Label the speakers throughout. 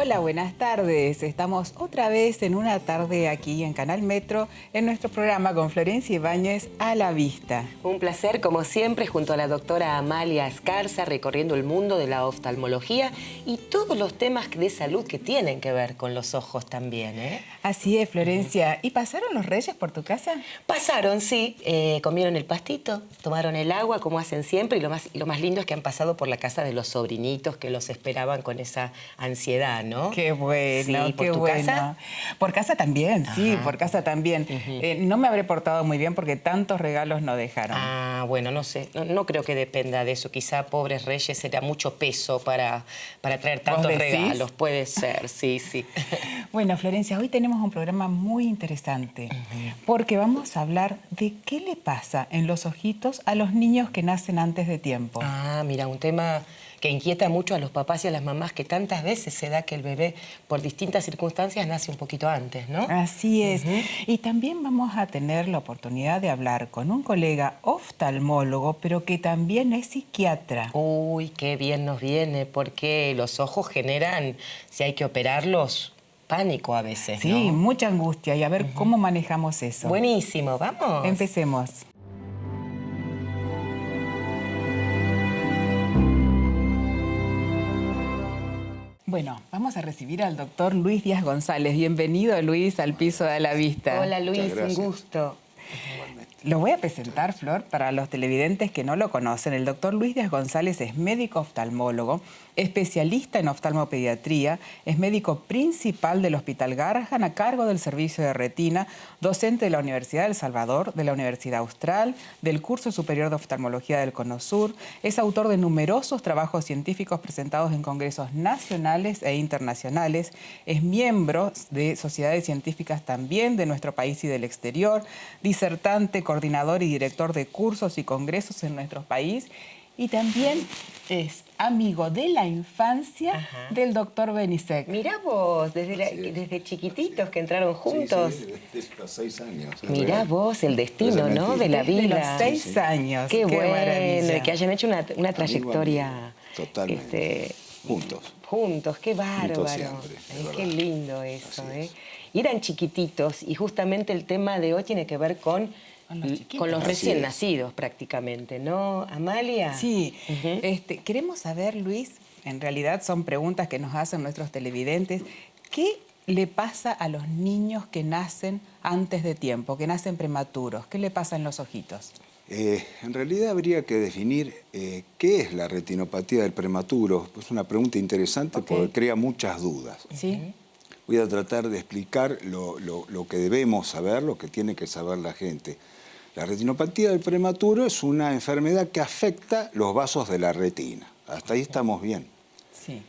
Speaker 1: Hola, buenas tardes. Estamos otra vez en una tarde aquí en Canal Metro en nuestro programa con Florencia Ibáñez a la vista.
Speaker 2: Un placer, como siempre, junto a la doctora Amalia Escarza, recorriendo el mundo de la oftalmología y todos los temas de salud que tienen que ver con los ojos también, ¿eh?
Speaker 1: Así es, Florencia. ¿Y pasaron los Reyes por tu casa?
Speaker 2: Pasaron, sí. Comieron el pastito, tomaron el agua, como hacen siempre, y lo más lindo es que han pasado por la casa de los sobrinitos que los esperaban con esa ansiedad, ¿no?
Speaker 1: Qué bueno,
Speaker 2: Sí, ¿por
Speaker 1: qué
Speaker 2: tu
Speaker 1: bueno.
Speaker 2: casa?
Speaker 1: Por casa también, sí,
Speaker 2: Ajá.
Speaker 1: por casa también. No me habré portado muy bien porque tantos regalos no dejaron.
Speaker 2: Ah, bueno, no sé, no creo que dependa de eso. Quizá, pobres Reyes, era mucho peso para traer tantos regalos. Puede ser, sí, sí.
Speaker 1: Bueno, Florencia, hoy tenemos un programa muy interesante porque vamos a hablar de qué le pasa en los ojitos a los niños que nacen antes de tiempo.
Speaker 2: Ah, mira, un tema que inquieta mucho a los papás y a las mamás, que tantas veces se da que el bebé, por distintas circunstancias, nace un poquito antes, ¿no?
Speaker 1: Así es. Y también vamos a tener la oportunidad de hablar con un colega oftalmólogo, pero que también es psiquiatra.
Speaker 2: Uy, qué bien nos viene, porque los ojos generan, si hay que operarlos, pánico a veces, ¿no?
Speaker 1: Sí, mucha angustia. Y a ver cómo manejamos eso.
Speaker 2: Buenísimo, vamos.
Speaker 1: Empecemos. Bueno, vamos a recibir al doctor Luis Díaz González. Bienvenido, Luis, al Piso de la Vista.
Speaker 2: Hola, Luis, un gusto.
Speaker 1: Lo voy a presentar, Flor, para los televidentes que no lo conocen. El doctor Luis Díaz González es médico oftalmólogo, especialista en oftalmopediatría, es médico principal del Hospital Garrahan a cargo del servicio de retina, docente de la Universidad de El Salvador, de la Universidad Austral, del Curso Superior de Oftalmología del Cono Sur, es autor de numerosos trabajos científicos presentados en congresos nacionales e internacionales, es miembro de sociedades científicas también de nuestro país y del exterior, disertante, coordinador y director de cursos y congresos en nuestro país, y también es amigo de la infancia del doctor Benisek.
Speaker 2: Mirá vos, desde chiquititos que entraron juntos.
Speaker 3: Sí, desde los 6 años.
Speaker 2: Mirá vos, el destino, ¿no? De la
Speaker 1: Desde
Speaker 2: vida.
Speaker 1: los 6 años.
Speaker 2: Qué bueno,
Speaker 1: maravilla.
Speaker 2: y que hayan hecho una trayectoria.
Speaker 3: Totalmente. Juntos.
Speaker 2: Juntos, qué bárbaro.
Speaker 3: Juntos siempre,
Speaker 2: Qué lindo eso,
Speaker 3: Así es.
Speaker 2: Y eran chiquititos, y justamente el tema de hoy tiene que ver con los recién nacidos prácticamente, ¿no, Amalia?
Speaker 1: Sí, queremos saber, Luis, en realidad son preguntas que nos hacen nuestros televidentes, ¿qué le pasa a los niños que nacen antes de tiempo, que nacen prematuros? ¿Qué le pasa en los ojitos?
Speaker 3: En realidad habría que definir qué es la retinopatía del prematuro. Es una pregunta interesante porque crea muchas dudas.
Speaker 1: ¿Sí?
Speaker 3: Voy a tratar de explicar lo que debemos saber, lo que tiene que saber la gente. La retinopatía del prematuro es una enfermedad que afecta los vasos de la retina. Hasta ahí estamos bien.
Speaker 1: Sí.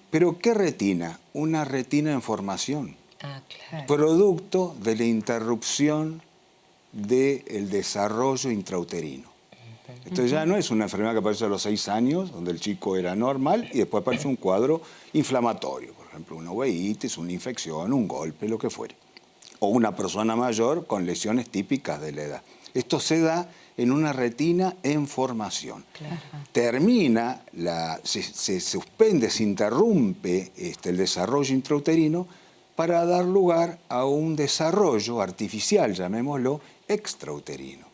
Speaker 3: ¿Pero qué retina? Una retina en formación.
Speaker 2: Ah, claro.
Speaker 3: Producto de la interrupción del desarrollo intrauterino. Entonces ya no es una enfermedad que aparece a los 6 años, donde el chico era normal, y después aparece un cuadro inflamatorio. Por ejemplo, una uveitis, una infección, un golpe, lo que fuere. O una persona mayor con lesiones típicas de la edad. Esto se da en una retina en formación.
Speaker 2: Claro.
Speaker 3: Termina, se suspende, se interrumpe el desarrollo intrauterino para dar lugar a un desarrollo artificial, llamémoslo, extrauterino.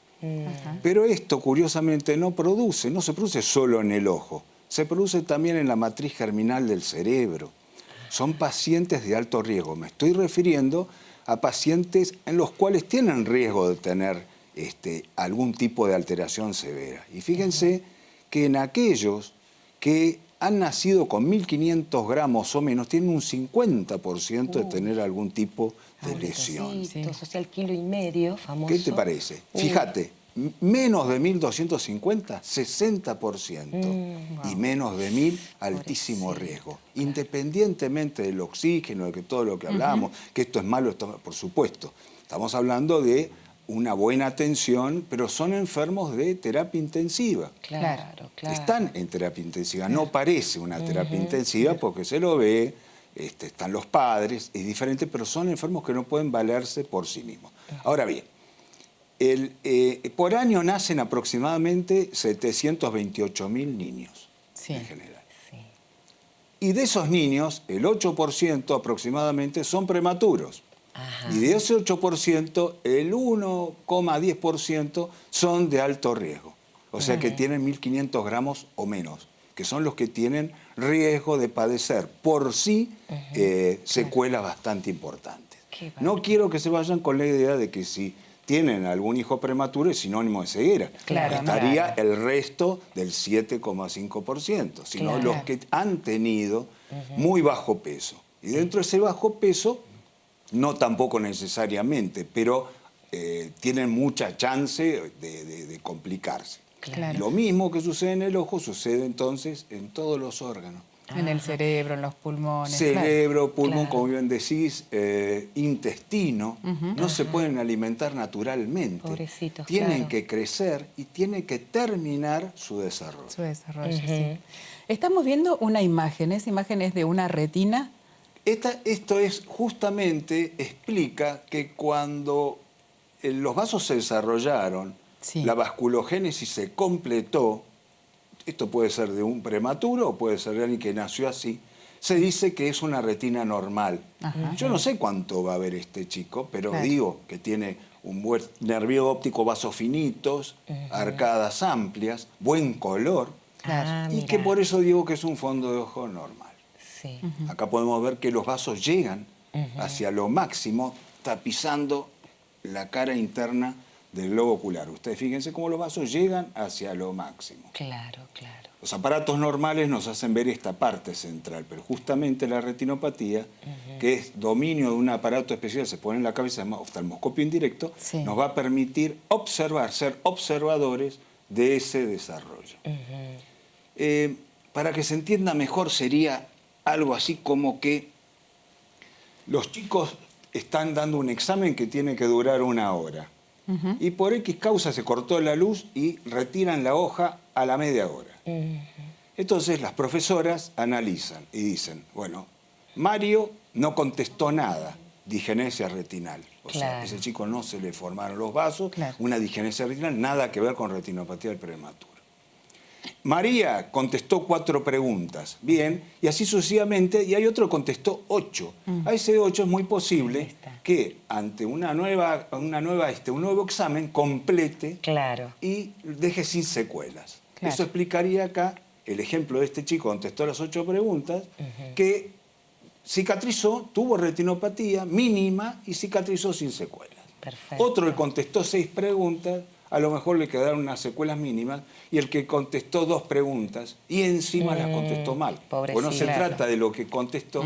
Speaker 3: Pero esto, curiosamente, no se produce solo en el ojo, se produce también en la matriz germinal del cerebro. Son pacientes de alto riesgo. Me estoy refiriendo a pacientes en los cuales tienen riesgo de tener algún tipo de alteración severa. Y fíjense que en aquellos que han nacido con 1.500 gramos o menos, tienen un 50% de tener algún tipo de lesión.
Speaker 2: O sea, el 1,5 kg famoso.
Speaker 3: ¿Qué te parece? Fíjate, menos de 1.250, 60%. Y menos de 1.000, altísimo riesgo. Independientemente del oxígeno, de que todo lo que hablamos, que esto es malo, por supuesto. Estamos hablando de una buena atención, pero son enfermos de terapia intensiva.
Speaker 2: Claro.
Speaker 3: Están en terapia intensiva. No parece una terapia intensiva porque se lo ve, están los padres, es diferente, pero son enfermos que no pueden valerse por sí mismos. Ahora bien, por año nacen aproximadamente 728.000 niños en general.
Speaker 2: Sí.
Speaker 3: Y de esos niños, el 8% aproximadamente son prematuros.
Speaker 2: Ajá.
Speaker 3: Y de ese 8%, el 1,10% son de alto riesgo. O sea que tienen 1.500 gramos o menos, que son los que tienen riesgo de padecer por sí secuelas bastante importantes. No quiero que se vayan con la idea de que si tienen algún hijo prematuro es sinónimo de ceguera.
Speaker 2: Claro,
Speaker 3: estaría el resto del 7,5%, sino los que han tenido muy bajo peso. Y dentro de ese bajo peso, no tampoco necesariamente, pero tienen mucha chance de complicarse.
Speaker 1: Claro.
Speaker 3: Lo mismo que sucede en el ojo sucede entonces en todos los órganos.
Speaker 1: En el cerebro, en los pulmones.
Speaker 3: Cerebro, pulmón,
Speaker 2: Claro.
Speaker 3: como bien decís, intestino, no se pueden alimentar naturalmente.
Speaker 2: Pobrecitos,
Speaker 3: Tienen
Speaker 2: claro.
Speaker 3: que crecer y tienen que terminar su desarrollo.
Speaker 1: Su desarrollo, sí. Estamos viendo una imagen. Esa imagen es de una retina.
Speaker 3: Esto es justamente, explica que cuando los vasos se desarrollaron,
Speaker 1: Sí.
Speaker 3: la vasculogénesis se completó, esto puede ser de un prematuro o puede ser de alguien que nació así, se dice que es una retina normal.
Speaker 1: Ajá.
Speaker 3: Yo no sé cuánto va a ver este chico, pero
Speaker 1: Claro.
Speaker 3: digo que tiene un buen nervio óptico, vasos finitos, arcadas amplias, buen color,
Speaker 2: Ah,
Speaker 3: y
Speaker 2: mira.
Speaker 3: que por eso digo que es un fondo de ojo normal.
Speaker 2: Sí.
Speaker 3: Acá podemos ver que los vasos llegan hacia lo máximo, tapizando la cara interna del globo ocular. Ustedes fíjense cómo los vasos llegan hacia lo máximo.
Speaker 2: Claro, claro.
Speaker 3: Los aparatos normales nos hacen ver esta parte central, pero justamente la retinopatía, que es dominio de un aparato especial, se pone en la cabeza, se llama oftalmoscopio indirecto,
Speaker 1: Sí.
Speaker 3: nos va a permitir observar, ser observadores de ese desarrollo. Para que se entienda mejor sería algo así como que los chicos están dando un examen que tiene que durar 1 hora. Y por X causa se cortó la luz y retiran la hoja a la media hora. Entonces las profesoras analizan y dicen, bueno, Mario no contestó nada, digenesia retinal. O sea,
Speaker 2: Claro.
Speaker 3: a ese chico no se le formaron los vasos,
Speaker 1: Claro.
Speaker 3: una digenesia retinal, nada que ver con retinopatía del prematuro. María contestó 4 preguntas, bien, y así sucesivamente, y hay otro que contestó 8. A ese 8 es muy posible
Speaker 2: Ahí está.
Speaker 3: que ante un nuevo examen complete
Speaker 2: Claro.
Speaker 3: y deje sin secuelas.
Speaker 1: Claro.
Speaker 3: Eso explicaría acá el ejemplo de este chico, contestó las 8 preguntas, que cicatrizó, tuvo retinopatía mínima y cicatrizó sin secuelas.
Speaker 2: Perfecto.
Speaker 3: Otro que contestó 6 preguntas, a lo mejor le quedaron unas secuelas mínimas, y el que contestó 2 preguntas y encima las contestó mal. Porque no se
Speaker 2: pobrecito.
Speaker 3: trata de lo que contestó,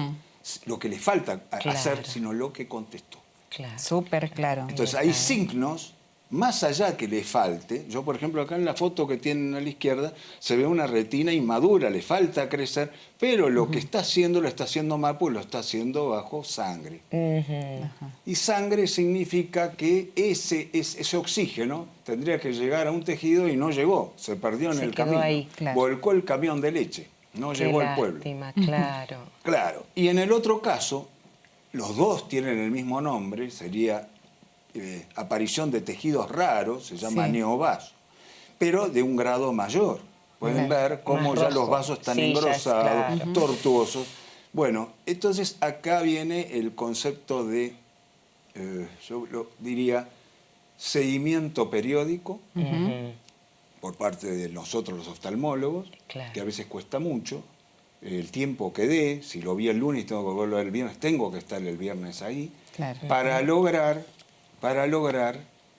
Speaker 3: lo que le falta
Speaker 2: Claro.
Speaker 3: hacer, sino lo que contestó.
Speaker 2: Claro.
Speaker 1: Súper claro.
Speaker 3: Entonces hay signos, más allá que le falte, yo por ejemplo acá en la foto que tienen a la izquierda se ve una retina inmadura, le falta crecer, pero lo que está haciendo lo está haciendo mal porque lo está haciendo bajo sangre. Y sangre significa que ese oxígeno tendría que llegar a un tejido y no llegó, se perdió en
Speaker 2: Se
Speaker 3: el
Speaker 2: quedó
Speaker 3: camino.
Speaker 2: ahí,
Speaker 1: claro.
Speaker 3: Volcó el camión de leche, no
Speaker 2: Qué
Speaker 3: llegó al pueblo.
Speaker 2: lástima, claro.
Speaker 3: Claro, y en el otro caso, los dos tienen el mismo nombre, sería aparición de tejidos raros, se llama
Speaker 1: Sí.
Speaker 3: neovaso, pero de un grado mayor. Pueden
Speaker 1: Claro.
Speaker 3: ver cómo
Speaker 2: Más
Speaker 3: ya
Speaker 2: rojo.
Speaker 3: los vasos están
Speaker 2: Sí, ya es
Speaker 3: engrosados,
Speaker 2: claro.
Speaker 3: tortuosos. Bueno, entonces acá viene el concepto de, yo lo diría, seguimiento periódico por parte de nosotros los oftalmólogos,
Speaker 2: Claro.
Speaker 3: que a veces cuesta mucho. El tiempo que dé, si lo vi el lunes tengo que volver el viernes, tengo que estar el viernes ahí,
Speaker 1: Claro.
Speaker 3: para lograr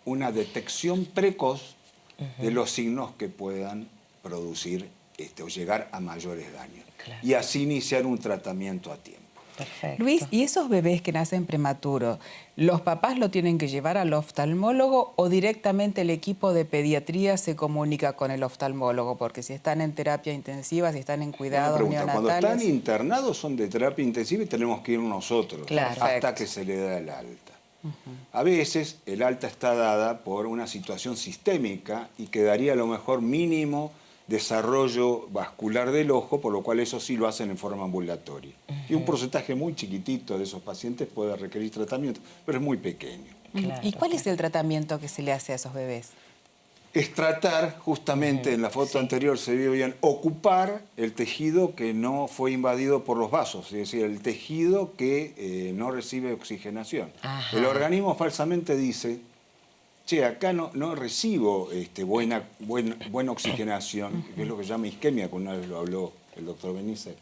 Speaker 3: una detección precoz de los signos que puedan producir o llegar a mayores daños.
Speaker 2: Claro.
Speaker 3: Y así iniciar un tratamiento a tiempo.
Speaker 2: Perfecto.
Speaker 1: Luis, ¿y esos bebés que nacen prematuros, los papás lo tienen que llevar al oftalmólogo o directamente el equipo de pediatría se comunica con el oftalmólogo? Porque si están en terapia intensiva, si están en
Speaker 3: Buena
Speaker 1: cuidados
Speaker 3: pregunta. Cuando
Speaker 1: neonatales...
Speaker 3: están internados son de terapia intensiva y tenemos que ir nosotros
Speaker 2: Claro.
Speaker 3: hasta
Speaker 1: Perfecto.
Speaker 3: que se le da el alta. A veces el alta está dada por una situación sistémica y quedaría a lo mejor mínimo desarrollo vascular del ojo, por lo cual eso sí lo hacen en forma ambulatoria. Y un porcentaje muy chiquitito de esos pacientes puede requerir tratamiento, pero es muy pequeño.
Speaker 2: Claro,
Speaker 1: ¿Y cuál es el tratamiento que se le hace a esos bebés?
Speaker 3: es tratar, justamente en la foto anterior se vio bien, ocupar el tejido que no fue invadido por los vasos, es decir, el tejido que no recibe oxigenación.
Speaker 2: Ajá.
Speaker 3: El organismo falsamente dice, che, acá no recibo buena oxigenación, que es lo que se llama isquemia, que una vez lo habló el doctor Benítez,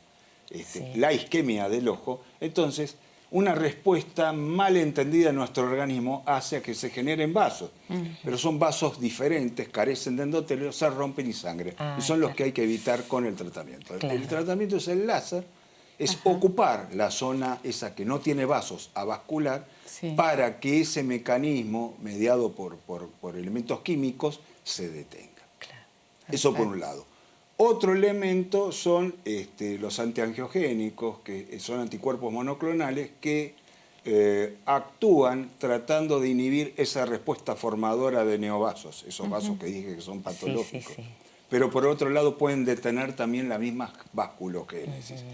Speaker 3: la isquemia del ojo. Entonces, una respuesta mal entendida en nuestro organismo hace a que se generen vasos. Pero son vasos diferentes, carecen de endotelio, se rompen y sangre. Y son los que hay que evitar con el tratamiento.
Speaker 2: Claro.
Speaker 3: El tratamiento es el láser, es ocupar la zona esa que no tiene vasos avascular para que ese mecanismo mediado por elementos químicos se detenga.
Speaker 2: Claro.
Speaker 3: Eso por un lado. Otro elemento son los antiangiogénicos, que son anticuerpos monoclonales que actúan tratando de inhibir esa respuesta formadora de neovasos, esos vasos que dije que son patológicos.
Speaker 2: Sí.
Speaker 3: Pero por otro lado pueden detener también la misma vasculogénesis.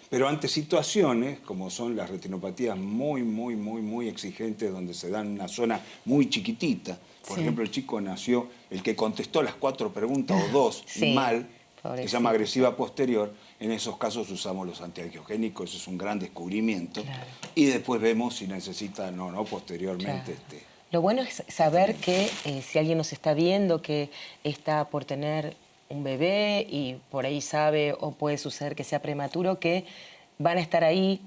Speaker 3: Pero ante situaciones como son las retinopatías muy exigentes, donde se dan una zona muy chiquitita, por ejemplo, el chico nació, el que contestó las 4 preguntas o 2 mal,
Speaker 2: pobrecito.
Speaker 3: que se llama agresiva posterior, en esos casos usamos los antiangiogénicos, eso es un gran descubrimiento, y después vemos si necesita posteriormente.
Speaker 2: Lo bueno es saber que si alguien nos está viendo que está por tener un bebé y por ahí sabe o puede suceder que sea prematuro, que van a estar ahí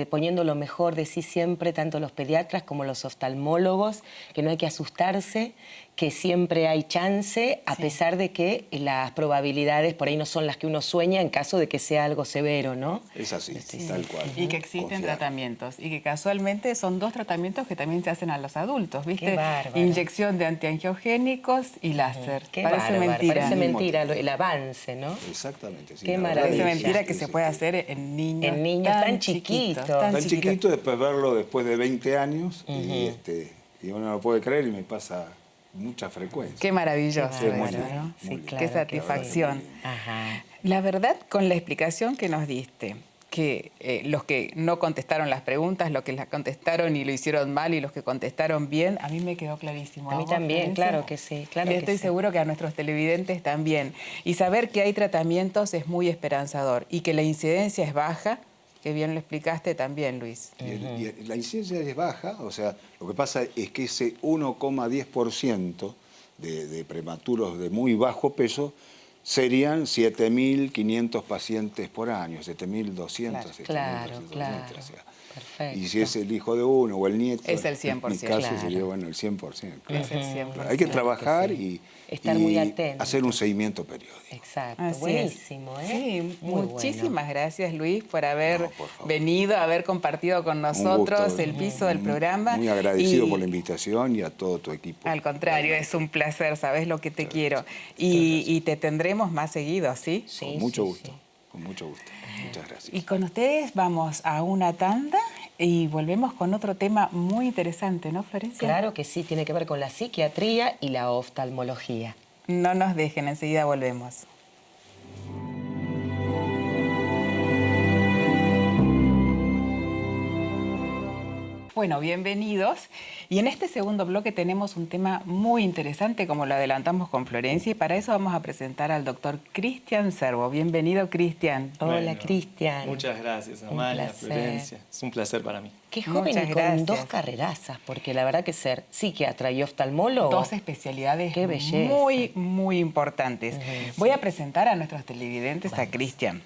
Speaker 2: poniendo lo mejor de sí siempre, tanto los pediatras como los oftalmólogos, que no hay que asustarse, que siempre hay chance, a pesar de que las probabilidades por ahí no son las que uno sueña en caso de que sea algo severo, ¿no?
Speaker 3: Es así, tal cual.
Speaker 1: Y que existen
Speaker 3: Confiar.
Speaker 1: tratamientos. Y que casualmente son 2 tratamientos que también se hacen a los adultos, ¿viste?
Speaker 2: Qué bárbaro.
Speaker 1: Inyección de antiangiogénicos y láser.
Speaker 2: Qué
Speaker 1: Parece
Speaker 2: bárbaro,
Speaker 1: mentira.
Speaker 2: parece mentira el avance, ¿no?
Speaker 3: Exactamente. Sí,
Speaker 2: Qué
Speaker 3: la verdad
Speaker 2: maravilla.
Speaker 1: Parece
Speaker 3: es
Speaker 1: mentira que
Speaker 3: es,
Speaker 1: se puede hacer en niños,
Speaker 2: En niños tan chiquitos.
Speaker 3: Tan chiquito, después verlo después de 20 años, y uno no puede creer y me pasa mucha frecuencia.
Speaker 1: Qué maravilloso
Speaker 2: Qué
Speaker 1: eso,
Speaker 3: bárbaro.
Speaker 1: ¿no?
Speaker 2: Sí,
Speaker 3: Muy lindo.
Speaker 2: claro,
Speaker 1: Qué satisfacción.
Speaker 2: Ajá.
Speaker 1: La verdad, con la explicación que nos diste, que los que no contestaron las preguntas, los que las contestaron y lo hicieron mal y los que contestaron bien, a mí me quedó clarísimo.
Speaker 2: A mí
Speaker 1: vos,
Speaker 2: también,
Speaker 1: Florencia?
Speaker 2: claro que sí. Claro
Speaker 1: Y
Speaker 2: que
Speaker 1: estoy
Speaker 2: sí.
Speaker 1: seguro que a nuestros televidentes también. Y saber que hay tratamientos es muy esperanzador y que la incidencia es baja, que bien lo explicaste también, Luis.
Speaker 3: Y la incidencia es baja, o sea, lo que pasa es que ese 1,10% de prematuros de muy bajo peso serían 7.500 pacientes por año, 7.200.
Speaker 2: Claro.
Speaker 3: O sea,
Speaker 2: Perfecto.
Speaker 3: y si es el hijo de uno o el nieto,
Speaker 1: Es el
Speaker 3: en mi
Speaker 1: 100%,
Speaker 3: caso
Speaker 2: claro.
Speaker 3: sería el 100%.
Speaker 1: Es el 100%.
Speaker 3: Hay que trabajar
Speaker 2: que sí.
Speaker 3: y
Speaker 2: Estar muy atentos.
Speaker 3: hacer un seguimiento periódico.
Speaker 2: Exacto.
Speaker 1: Así
Speaker 2: Buenísimo,
Speaker 1: es.
Speaker 2: ¿eh?
Speaker 1: Sí,
Speaker 2: Muy
Speaker 1: muchísimas gracias, Luis, por haber
Speaker 3: No, por favor.
Speaker 1: venido, haber compartido con
Speaker 3: Un
Speaker 1: nosotros
Speaker 3: gusto.
Speaker 1: el piso del programa.
Speaker 3: Muy agradecido
Speaker 1: Y
Speaker 3: por la invitación y a todo tu equipo.
Speaker 1: al contrario, es un placer, sabes lo que te quiero. Y te tendremos más seguido, ¿sí?
Speaker 2: Sí,
Speaker 3: Con mucho
Speaker 2: sí,
Speaker 3: gusto,
Speaker 2: sí.
Speaker 3: con mucho gusto. Muchas gracias.
Speaker 1: Y con ustedes vamos a una tanda y volvemos con otro tema muy interesante, ¿no, Florencia?
Speaker 2: Claro que sí, tiene que ver con la psiquiatría y la oftalmología.
Speaker 1: No nos dejen, enseguida volvemos. Bueno, bienvenidos. Y en este segundo bloque tenemos un tema muy interesante, como lo adelantamos con Florencia, y para eso vamos a presentar al doctor Cristian Servo. Bienvenido, Cristian.
Speaker 2: Hola,
Speaker 4: Bueno,
Speaker 2: Cristian.
Speaker 4: Muchas gracias,
Speaker 2: Un
Speaker 4: Amalia,
Speaker 2: placer.
Speaker 4: Florencia. Es un placer para mí.
Speaker 2: Qué joven
Speaker 1: Muchas
Speaker 2: y con
Speaker 1: gracias.
Speaker 2: 2 carrerazas, porque la verdad que ser psiquiatra y oftalmólogo...
Speaker 1: 2 especialidades
Speaker 2: Qué belleza.
Speaker 1: muy importantes. Voy a presentar a nuestros televidentes a Cristian.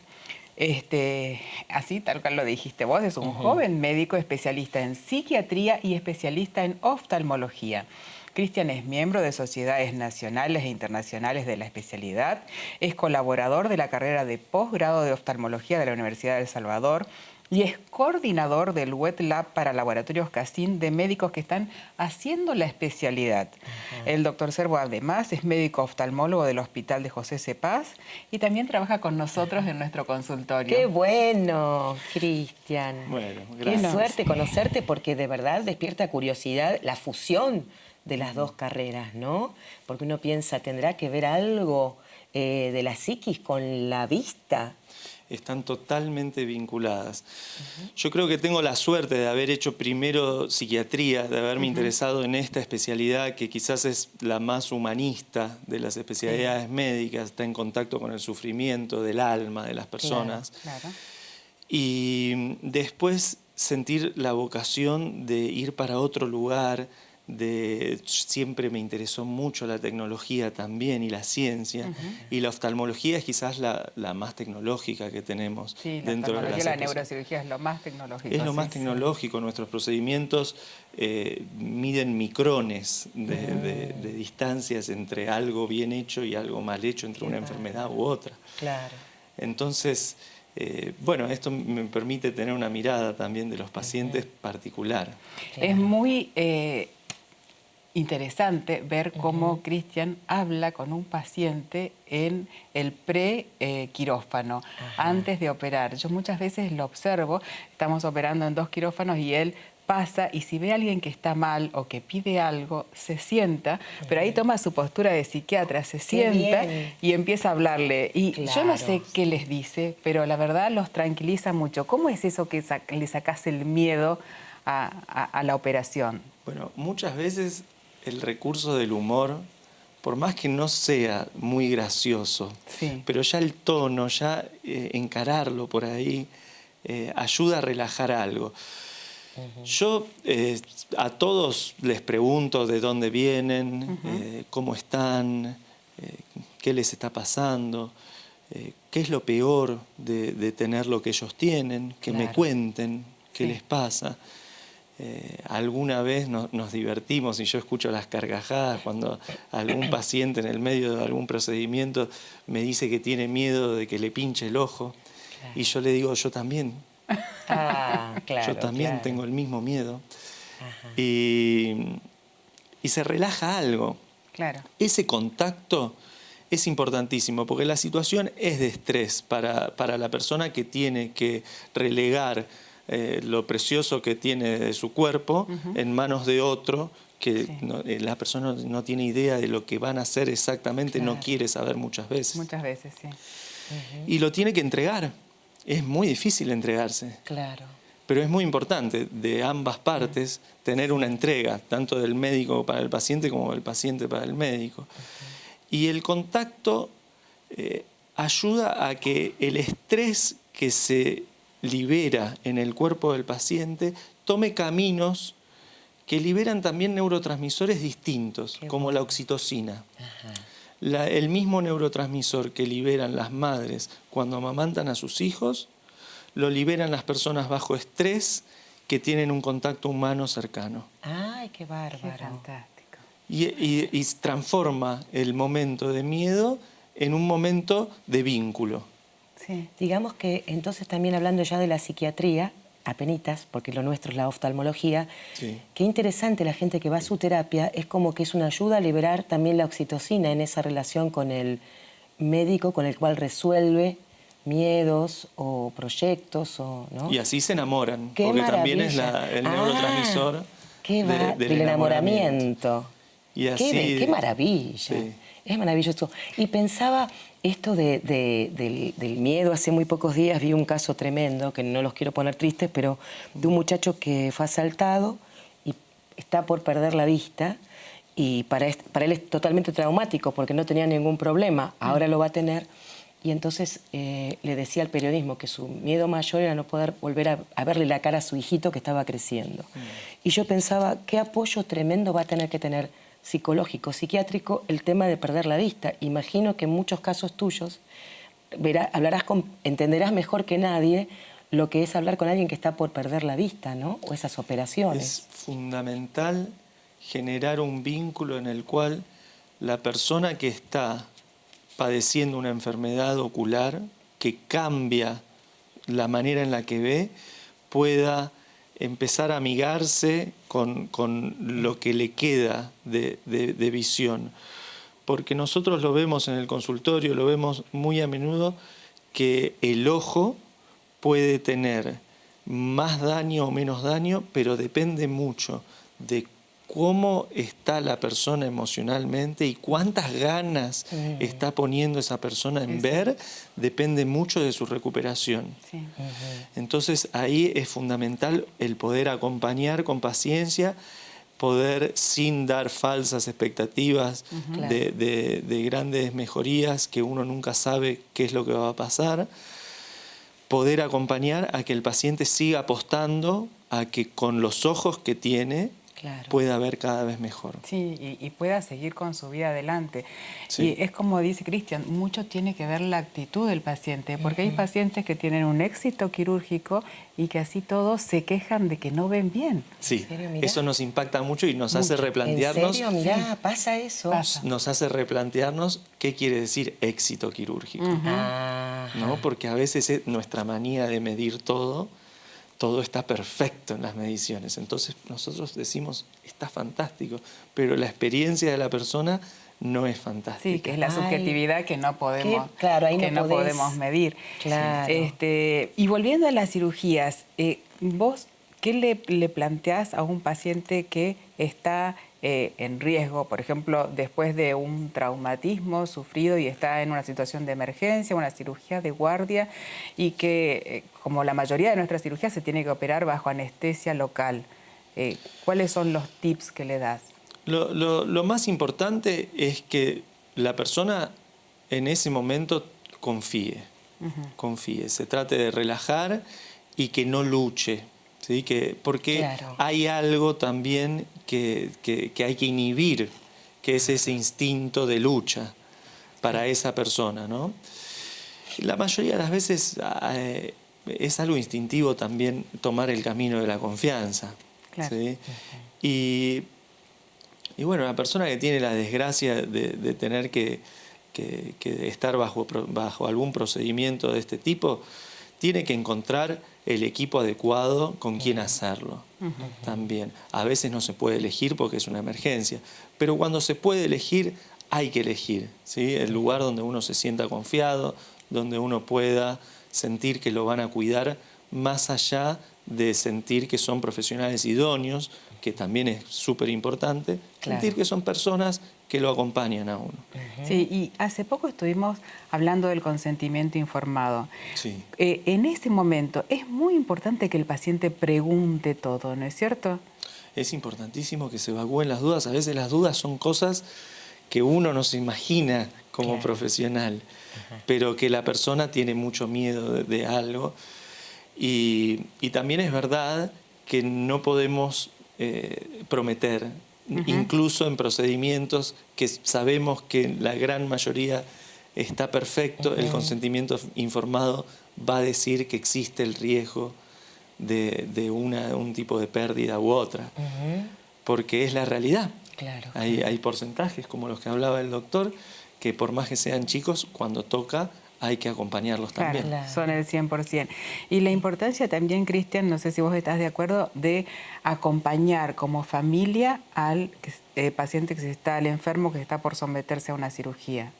Speaker 1: Así, tal cual lo dijiste vos, es un joven médico especialista en psiquiatría y especialista en oftalmología. Cristian es miembro de sociedades nacionales e internacionales de la especialidad, es colaborador de la carrera de posgrado de oftalmología de la Universidad de El Salvador y es coordinador del Wet Lab para laboratorios Cassin de médicos que están haciendo la especialidad. El doctor Servo además es médico oftalmólogo del Hospital de José C. Paz y también trabaja con nosotros en nuestro consultorio.
Speaker 2: ¡Qué bueno, Cristian!
Speaker 4: Bueno,
Speaker 2: Qué
Speaker 4: gracias.
Speaker 2: suerte conocerte, porque de verdad despierta curiosidad la fusión de las 2 carreras, ¿no? Porque uno piensa, ¿tendrá que ver algo de la psiquis con la vista?
Speaker 4: están totalmente vinculadas. Yo creo que tengo la suerte de haber hecho primero psiquiatría, de haberme interesado en esta especialidad que quizás es la más humanista de las especialidades médicas, está en contacto con el sufrimiento del alma de las personas.
Speaker 1: Claro.
Speaker 4: Y después sentir la vocación de ir para otro lugar, siempre me interesó mucho la tecnología también y la ciencia, y la oftalmología es quizás la más tecnológica que tenemos dentro de
Speaker 1: la neurocirugía es lo más tecnológico.
Speaker 4: Es lo más tecnológico, nuestros procedimientos miden micrones de distancias entre algo bien hecho y algo mal hecho, entre una enfermedad u otra.
Speaker 2: Claro.
Speaker 4: Entonces, bueno, esto me permite tener una mirada también de los pacientes particular.
Speaker 1: Es muy interesante ver cómo Cristian habla con un paciente en el pre-quirófano, antes de operar. Yo muchas veces lo observo, estamos operando en 2 quirófanos y él pasa y si ve a alguien que está mal o que pide algo, se sienta, pero ahí toma su postura de psiquiatra, se sienta y empieza a hablarle. Y yo no sé qué les dice, pero la verdad los tranquiliza mucho. ¿Cómo es eso que le sacás el miedo a la operación?
Speaker 4: Bueno, muchas veces el recurso del humor, por más que no sea muy gracioso, pero ya el tono, ya encararlo por ahí, ayuda a relajar algo. Yo a todos les pregunto de dónde vienen, cómo están, qué les está pasando, qué es lo peor de tener lo que ellos tienen, que me cuenten qué les pasa. Alguna vez nos divertimos y yo escucho las carcajadas cuando algún paciente en el medio de algún procedimiento me dice que tiene miedo de que le pinche el ojo y yo le digo, yo también. Yo también tengo el mismo miedo. Y se relaja algo. Ese contacto es importantísimo porque la situación es de estrés para la persona que tiene que relegar lo precioso que tiene de su cuerpo en manos de otro que la persona no tiene idea de lo que van a hacer exactamente, no quiere saber muchas veces.
Speaker 1: Muchas veces, sí.
Speaker 4: Y lo tiene que entregar. Es muy difícil entregarse.
Speaker 2: Claro.
Speaker 4: Pero es muy importante de ambas partes tener una entrega, tanto del médico para el paciente como del paciente para el médico. Y el contacto ayuda a que el estrés que se libera en el cuerpo del paciente tome caminos que liberan también neurotransmisores distintos, como la oxitocina. El mismo neurotransmisor que liberan las madres cuando amamantan a sus hijos, lo liberan las personas bajo estrés que tienen un contacto humano cercano.
Speaker 2: ¡Ay, qué bárbaro!
Speaker 1: Qué fantástico.
Speaker 4: Y transforma el momento de miedo en un momento de vínculo.
Speaker 2: Digamos que entonces también hablando ya de la psiquiatría, apenitas, porque lo nuestro es la oftalmología, qué interesante la gente que va a su terapia, es como que es una ayuda a liberar también la oxitocina en esa relación con el médico con el cual resuelve miedos o proyectos. ¿No?
Speaker 4: Y así se enamoran,
Speaker 2: qué
Speaker 4: porque
Speaker 2: maravilla.
Speaker 4: También es el neurotransmisor
Speaker 2: del enamoramiento.
Speaker 4: Y así,
Speaker 2: qué maravilla. Es maravilloso. Y pensaba esto del miedo. Hace muy pocos días vi un caso tremendo, que no los quiero poner tristes, pero de un muchacho que fue asaltado y está por perder la vista. Y para él es totalmente traumático porque no tenía ningún problema. Ahora lo va a tener. Y entonces le decía al periodismo que su miedo mayor era no poder volver a verle la cara a su hijito que estaba creciendo. Y yo pensaba, qué apoyo tremendo va a tener que tener psicológico, psiquiátrico, el tema de perder la vista. Imagino que en muchos casos tuyos entenderás mejor que nadie lo que es hablar con alguien que está por perder la vista, ¿no? O esas operaciones.
Speaker 4: Es fundamental generar un vínculo en el cual la persona que está padeciendo una enfermedad ocular que cambia la manera en la que ve, pueda empezar a amigarse con lo que le queda de visión. Porque nosotros lo vemos en el consultorio, lo vemos muy a menudo, que el ojo puede tener más daño o menos daño, pero depende mucho de cómo está la persona emocionalmente y cuántas ganas está poniendo esa persona en ver, depende mucho de su recuperación.
Speaker 1: Sí.
Speaker 4: Entonces ahí es fundamental el poder acompañar con paciencia, poder sin dar falsas expectativas de grandes mejorías que uno nunca sabe qué es lo que va a pasar, poder acompañar a que el paciente siga apostando a que con los ojos que tiene pueda ver cada vez mejor.
Speaker 1: Sí, y pueda seguir con su vida adelante.
Speaker 4: Sí.
Speaker 1: Y es como dice Cristian, mucho tiene que ver la actitud del paciente, porque hay pacientes que tienen un éxito quirúrgico y que así todos se quejan de que no ven bien.
Speaker 4: Sí,
Speaker 2: ¿En serio?
Speaker 4: eso nos impacta mucho y nos hace replantearnos.
Speaker 2: ¿En serio? Mirá, pasa eso.
Speaker 4: Nos hace replantearnos qué quiere decir éxito quirúrgico. ¿No? Porque a veces es nuestra manía de medir todo está perfecto en las mediciones. Entonces nosotros decimos, está fantástico, pero la experiencia de la persona no es fantástica.
Speaker 1: Sí, que es la subjetividad que no podemos, podemos medir.
Speaker 2: Claro.
Speaker 1: Y volviendo a las cirugías, vos, ¿qué le planteás a un paciente que está en riesgo, por ejemplo, después de un traumatismo sufrido y está en una situación de emergencia, una cirugía de guardia, y que, como la mayoría de nuestras cirugías, se tiene que operar bajo anestesia local? ¿Cuáles son los tips que le das?
Speaker 4: Lo más importante es que la persona en ese momento confíe, se trate de relajar y que no luche. ¿Sí? Porque hay algo también que hay que inhibir, que es ese instinto de lucha para esa persona, ¿no? La mayoría de las veces es algo instintivo también tomar el camino de la confianza.
Speaker 1: Claro.
Speaker 4: ¿Sí? Y bueno, la persona que tiene la desgracia de tener que estar bajo algún procedimiento de este tipo, tiene que encontrar el equipo adecuado con quien hacerlo también. A veces no se puede elegir porque es una emergencia, pero cuando se puede elegir, hay que elegir, ¿sí? El lugar donde uno se sienta confiado, donde uno pueda sentir que lo van a cuidar, más allá de sentir que son profesionales idóneos, que también es súper importante, sentir que son personas que lo acompañan a uno.
Speaker 1: Sí, y hace poco estuvimos hablando del consentimiento informado.
Speaker 4: Sí.
Speaker 1: En ese momento es muy importante que el paciente pregunte todo, ¿no es cierto?
Speaker 4: Es importantísimo que se evacúen las dudas. A veces las dudas son cosas que uno no se imagina como profesional, pero que la persona tiene mucho miedo de algo. Y también es verdad que no podemos prometer, incluso en procedimientos que sabemos que la gran mayoría está perfecto, el consentimiento informado va a decir que existe el riesgo de un tipo de pérdida u otra, porque es la realidad.
Speaker 2: Claro.
Speaker 4: Hay porcentajes, como los que hablaba el doctor, que por más que sean chicos, cuando toca hay que acompañarlos también.
Speaker 1: Claro, son el 100%. Y la importancia también, Cristian, no sé si vos estás de acuerdo, de acompañar como familia al paciente al enfermo que está por someterse a una cirugía.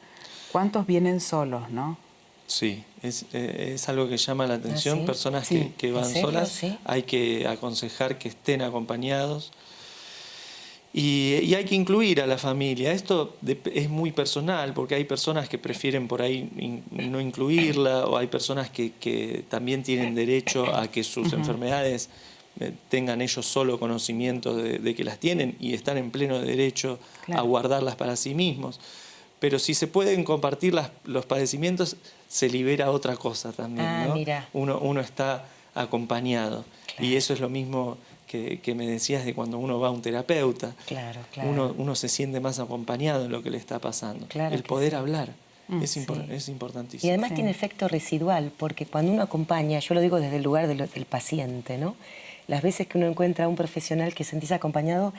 Speaker 1: ¿Cuántos vienen solos, no?
Speaker 4: Sí, es algo que llama la atención.
Speaker 2: ¿Sí?
Speaker 4: Personas
Speaker 1: Sí.
Speaker 4: que van solas,
Speaker 2: ¿Sí?
Speaker 4: hay que aconsejar que estén acompañados. Y hay que incluir a la familia. Esto es muy personal, porque hay personas que prefieren por ahí no incluirla, o hay personas que también tienen derecho a que sus enfermedades tengan ellos solo conocimiento de que las tienen y están en pleno derecho a guardarlas para sí mismos. Pero si se pueden compartir los padecimientos, se libera otra cosa también, ¿no?
Speaker 2: Mira.
Speaker 4: Uno está acompañado. Y eso es lo mismo que me decías de cuando uno va a un terapeuta.
Speaker 2: Claro.
Speaker 4: Uno se siente más acompañado en lo que le está pasando.
Speaker 2: Claro
Speaker 4: el poder
Speaker 2: sí.
Speaker 4: hablar es importantísimo.
Speaker 2: Y además tiene efecto residual, porque cuando uno acompaña, yo lo digo desde el lugar del paciente, ¿no? Las veces que uno encuentra a un profesional que sentís acompañado,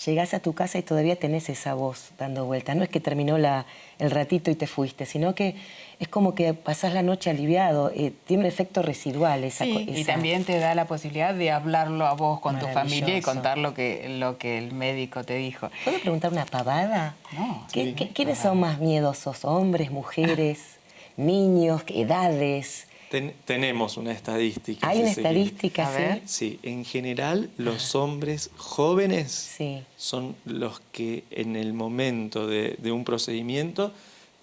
Speaker 2: llegás a tu casa y todavía tenés esa voz dando vuelta. No es que terminó el ratito y te fuiste, sino que es como que pasás la noche aliviado. Tiene un efecto residual esa cosa.
Speaker 1: Y también te da la posibilidad de hablarlo a vos con tu familia y contar lo que el médico te dijo.
Speaker 2: ¿Puedo preguntar una pavada?
Speaker 1: No.
Speaker 2: ¿Quiénes son más miedosos? ¿Hombres, mujeres, niños, edades?
Speaker 4: Tenemos una estadística.
Speaker 2: ¿Hay
Speaker 4: si
Speaker 2: una
Speaker 4: se quiere.
Speaker 2: estadística,
Speaker 1: A ver.
Speaker 4: Sí, en general los hombres jóvenes
Speaker 2: Sí.
Speaker 4: son los que en el momento de un procedimiento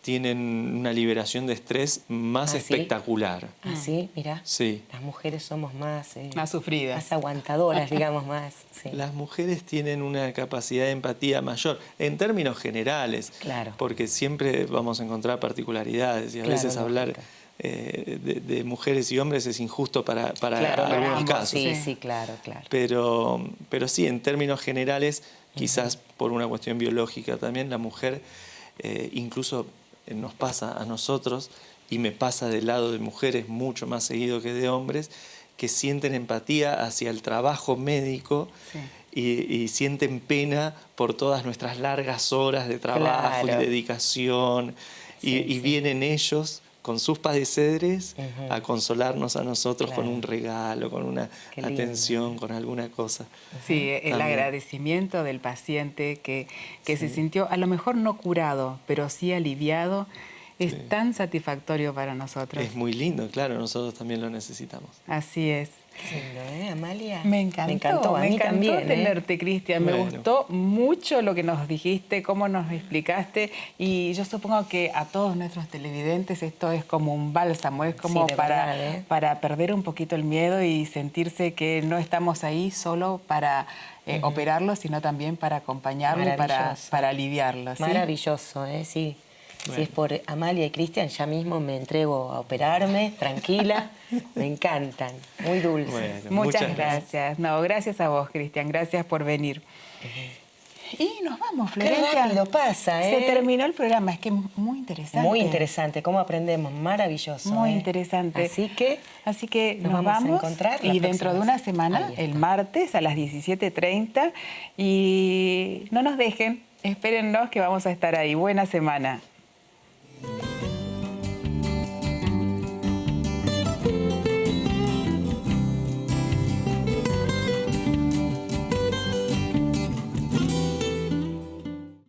Speaker 4: tienen una liberación de estrés más
Speaker 2: ¿Ah, sí?
Speaker 4: espectacular.
Speaker 2: Ah, sí, mirá.
Speaker 4: Sí.
Speaker 2: Las mujeres somos más...
Speaker 1: Más sufridas.
Speaker 2: Más aguantadoras, digamos, más. Sí.
Speaker 4: Las mujeres tienen una capacidad de empatía mayor, en términos generales,
Speaker 2: Claro.
Speaker 4: porque siempre vamos a encontrar particularidades y a
Speaker 2: Claro,
Speaker 4: veces hablar
Speaker 2: lógico.
Speaker 4: de mujeres y hombres es injusto para
Speaker 2: Claro,
Speaker 4: algunos
Speaker 2: ambos,
Speaker 4: casos.
Speaker 2: Sí,
Speaker 1: Sí.
Speaker 2: sí, claro, claro.
Speaker 4: Pero sí, en términos generales, quizás por una cuestión biológica también, la mujer incluso nos pasa a nosotros, y me pasa del lado de mujeres mucho más seguido que de hombres, que sienten empatía hacia el trabajo médico.
Speaker 1: Sí.
Speaker 4: Y sienten pena por todas nuestras largas horas de trabajo
Speaker 2: Claro.
Speaker 4: y dedicación. Y vienen ellos con sus padeceres a consolarnos a nosotros con
Speaker 2: Claro.
Speaker 4: un regalo, con una
Speaker 2: Qué lindo.
Speaker 4: atención, con alguna cosa.
Speaker 1: Sí, el
Speaker 4: También.
Speaker 1: agradecimiento del paciente que se sintió a lo mejor no curado, pero sí aliviado, es tan satisfactorio para nosotros.
Speaker 4: Es muy lindo, claro, nosotros también lo necesitamos.
Speaker 1: Así es.
Speaker 2: Lindo, Amalia?
Speaker 1: Me encantó,
Speaker 2: Me encantó, a mí también.
Speaker 1: tenerte, Cristian. Me
Speaker 4: Bueno.
Speaker 1: gustó mucho lo que nos dijiste, cómo nos explicaste, y yo supongo que a todos nuestros televidentes esto es como un bálsamo, es como
Speaker 2: Sí, de verdad, ¿eh?
Speaker 1: para perder un poquito el miedo y sentirse que no estamos ahí solo para operarlo, sino también para acompañarlo y
Speaker 2: Maravilloso.
Speaker 1: para aliviarlo. ¿sí?
Speaker 2: Maravilloso, sí.
Speaker 4: Bueno.
Speaker 2: Si es por Amalia y Cristian, ya mismo me entrego a operarme, tranquila. Me encantan, muy dulces.
Speaker 4: Bueno,
Speaker 1: Muchas gracias. No, gracias a vos, Cristian. Gracias por venir. Y nos vamos,
Speaker 2: Qué
Speaker 1: Florencia.
Speaker 2: rápido pasa, ¿eh?
Speaker 1: Se terminó el programa. Es que muy interesante.
Speaker 2: Muy interesante, cómo aprendemos, maravilloso.
Speaker 1: Muy
Speaker 2: ¿eh?
Speaker 1: interesante.
Speaker 2: Así que
Speaker 1: nos
Speaker 2: nos vamos a encontrar la
Speaker 1: y dentro de
Speaker 2: próxima
Speaker 1: una semana,
Speaker 2: Ahí está.
Speaker 1: el martes a las 17:30. Y no nos dejen, espérennos que vamos a estar ahí. Buena semana.